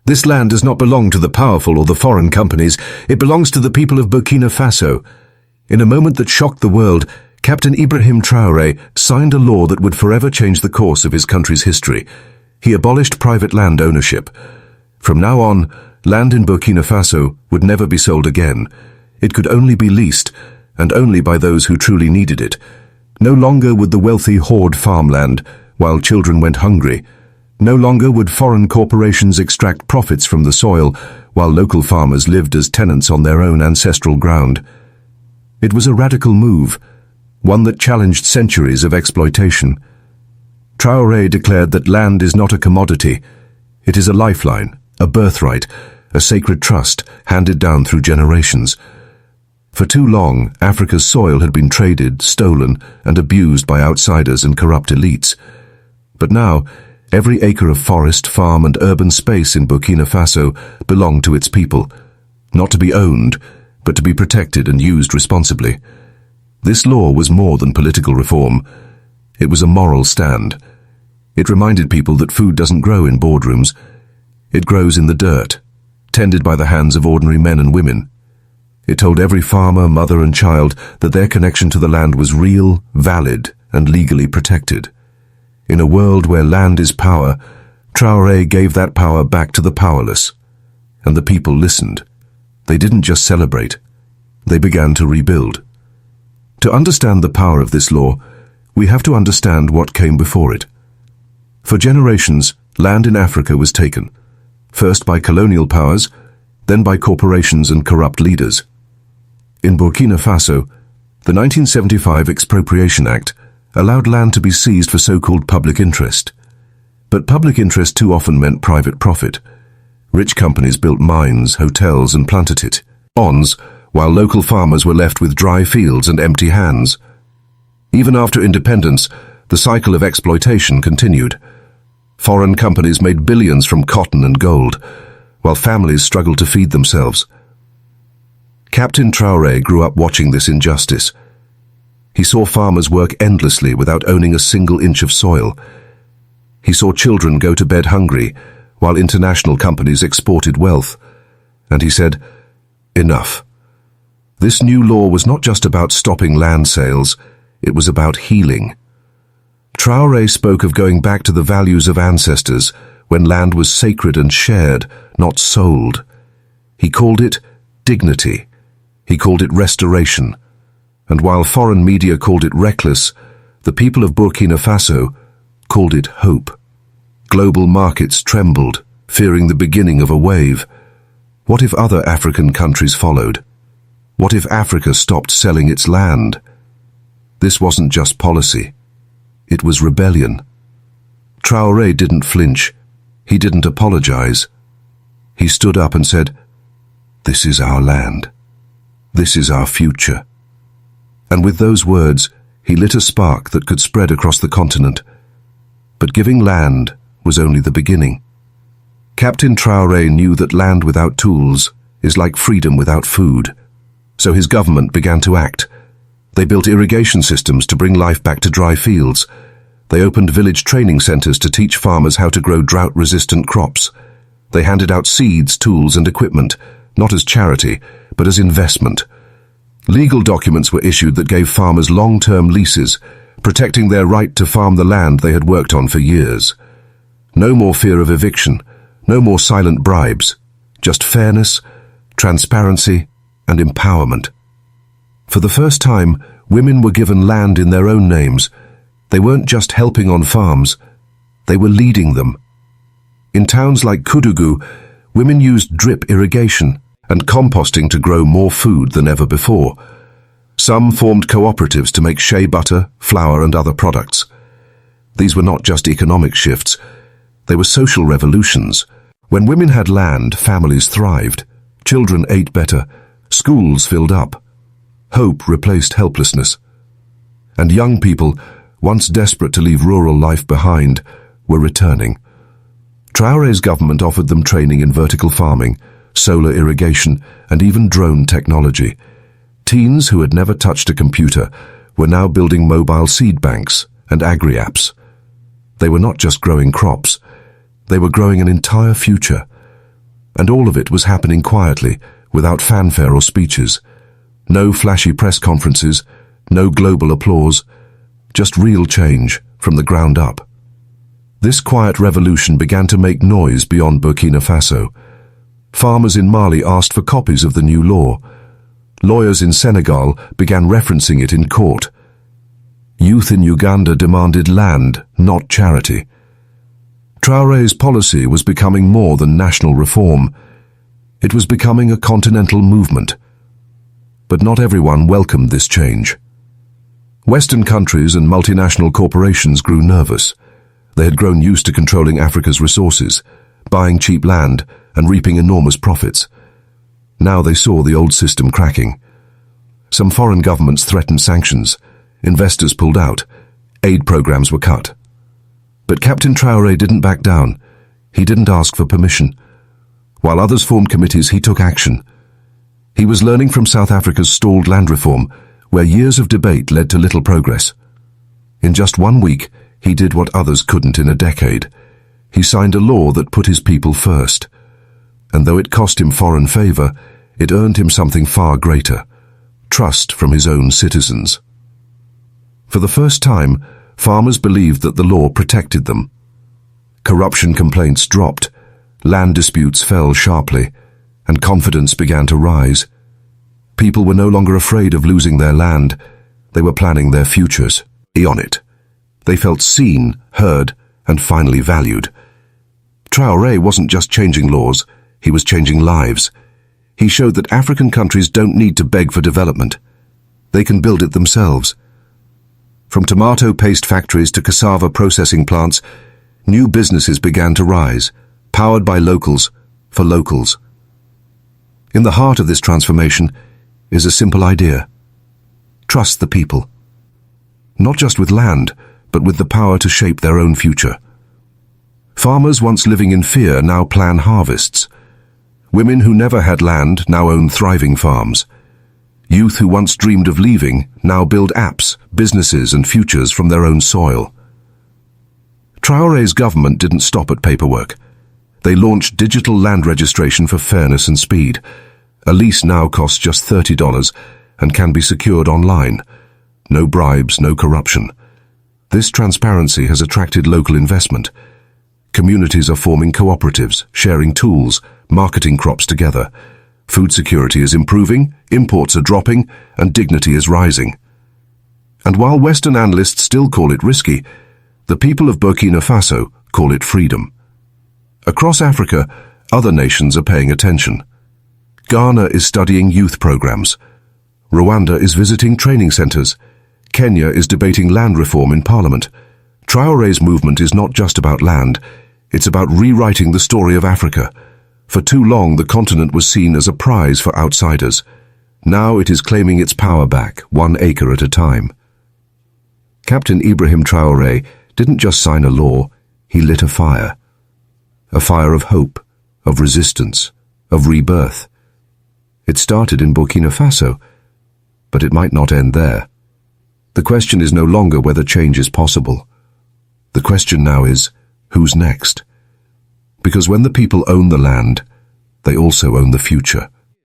This land does not belong to the powerful or the foreign companies. It belongs to the people of Burkina Faso. In a moment that shocked the world, Captain Ibrahim Traoré signed a law that would forever change the course of his country's history. He abolished private land ownership. From now on, land in Burkina Faso would never be sold again. It could only be leased, and only by those who truly needed it. No longer would the wealthy hoard farmland while children went hungry. No longer would foreign corporations extract profits from the soil while local farmers lived as tenants on their own ancestral ground. It was a radical move, one that challenged centuries of exploitation. Traoré declared that land is not a commodity. It is a lifeline, a birthright, a sacred trust handed down through generations. For too long, Africa's soil had been traded, stolen, and abused by outsiders and corrupt elites. But now, every acre of forest, farm, and urban space in Burkina Faso belonged to its people, not to be owned, but to be protected and used responsibly. This law was more than political reform. It was a moral stand. It reminded people that food doesn't grow in boardrooms. It grows in the dirt, tended by the hands of ordinary men and women. It told every farmer, mother, and child that their connection to the land was real, valid, and legally protected. In a world where land is power, Traoré gave that power back to the powerless. And the people listened. They didn't just celebrate. They began to rebuild. To understand the power of this law, we have to understand what came before it. For generations, land in Africa was taken, first by colonial powers, then by corporations and corrupt leaders. In Burkina Faso, the 1975 Expropriation Act allowed land to be seized for so-called public interest. But public interest too often meant private profit. Rich companies built mines, hotels, and planted it on, while local farmers were left with dry fields and empty hands. Even after independence, the cycle of exploitation continued. Foreign companies made billions from cotton and gold, while families struggled to feed themselves. Captain Traoré grew up watching this injustice. He saw farmers work endlessly without owning a single inch of soil. He saw children go to bed hungry, while international companies exported wealth. And he said, "Enough." This new law was not just about stopping land sales, it was about healing. Traoré spoke of going back to the values of ancestors, when land was sacred and shared, not sold. He called it dignity. He called it restoration. And while foreign media called it reckless, the people of Burkina Faso called it hope. Global markets trembled, fearing the beginning of a wave. What if other African countries followed? What if Africa stopped selling its land? This wasn't just policy. It was rebellion. Traoré didn't flinch. He didn't apologize. He stood up and said, "This is our land. This is our future." And with those words, he lit a spark that could spread across the continent. But giving land was only the beginning. Captain Traoré knew that land without tools is like freedom without food. So his government began to act. They built irrigation systems to bring life back to dry fields. They opened village training centers to teach farmers how to grow drought-resistant crops. They handed out seeds, tools, and equipment, not as charity, but as investment. Legal documents were issued that gave farmers long-term leases, protecting their right to farm the land they had worked on for years. No more fear of eviction, no more silent bribes, just fairness, transparency, and empowerment. For the first time, women were given land in their own names. They weren't just helping on farms, they were leading them. In towns like Koudougou, women used drip irrigation and composting to grow more food than ever before. Some formed cooperatives to make shea butter, flour, and other products. These were not just economic shifts, they were social revolutions. When women had land, families thrived, children ate better, schools filled up. Hope replaced helplessness. And young people, once desperate to leave rural life behind, were returning. Traoré's government offered them training in vertical farming, solar irrigation, and even drone technology. Teens who had never touched a computer were now building mobile seed banks and agri-apps. They were not just growing crops, they were growing an entire future, And all of it was happening quietly, without fanfare or speeches. No flashy press conferences, no global applause, just real change from the ground up. This quiet revolution began to make noise beyond Burkina Faso. Farmers in Mali asked for copies of the new law. Lawyers in Senegal began referencing it in court. Youth in Uganda demanded land, not charity. Traoré's policy was becoming more than national reform. It was becoming a continental movement. But not everyone welcomed this change. Western countries and multinational corporations grew nervous. They had grown used to controlling Africa's resources, buying cheap land and reaping enormous profits. Now they saw the old system cracking. Some foreign governments threatened sanctions, investors pulled out, aid programs were cut. But Captain Traoré didn't back down. He didn't ask for permission. While others formed committees, he took action. He was learning from South Africa's stalled land reform, where years of debate led to little progress. In just 1 week, he did what others couldn't in a decade. He signed a law that put his people first. And though it cost him foreign favor, it earned him something far greater: trust from his own citizens. For the first time, farmers believed that the law protected them. Corruption complaints dropped, land disputes fell sharply, and confidence began to rise. People were no longer afraid of losing their land. They were planning their futures on it. They felt seen, heard, and finally valued. Traoré wasn't just changing laws, he was changing lives. He showed that African countries don't need to beg for development. They can build it themselves. From tomato paste factories to cassava processing plants, new businesses began to rise, powered by locals, for locals. In the heart of this transformation is a simple idea: trust the people. Not just with land, but with the power to shape their own future. Farmers once living in fear now plan harvests. Women who never had land now own thriving farms. Youth who once dreamed of leaving now build apps, businesses and futures from their own soil. Traoré's government didn't stop at paperwork. They launched digital land registration for fairness and speed. A lease now costs just $30 and can be secured online. No bribes, no corruption. This transparency has attracted local investment. Communities are forming cooperatives, sharing tools, marketing crops together. Food security is improving, imports are dropping, and dignity is rising. And while Western analysts still call it risky, the people of Burkina Faso call it freedom. Across Africa, other nations are paying attention. Ghana is studying youth programs. Rwanda is visiting training centers. Kenya is debating land reform in parliament. Traoré's movement is not just about land, it's about rewriting the story of Africa. For too long, the continent was seen as a prize for outsiders. Now it is claiming its power back, 1 acre at a time. Captain Ibrahim Traoré didn't just sign a law, he lit a fire. A fire of hope, of resistance, of rebirth. It started in Burkina Faso, but it might not end there. The question is no longer whether change is possible. The question now is, who's next? Because when the people own the land, they also own the future.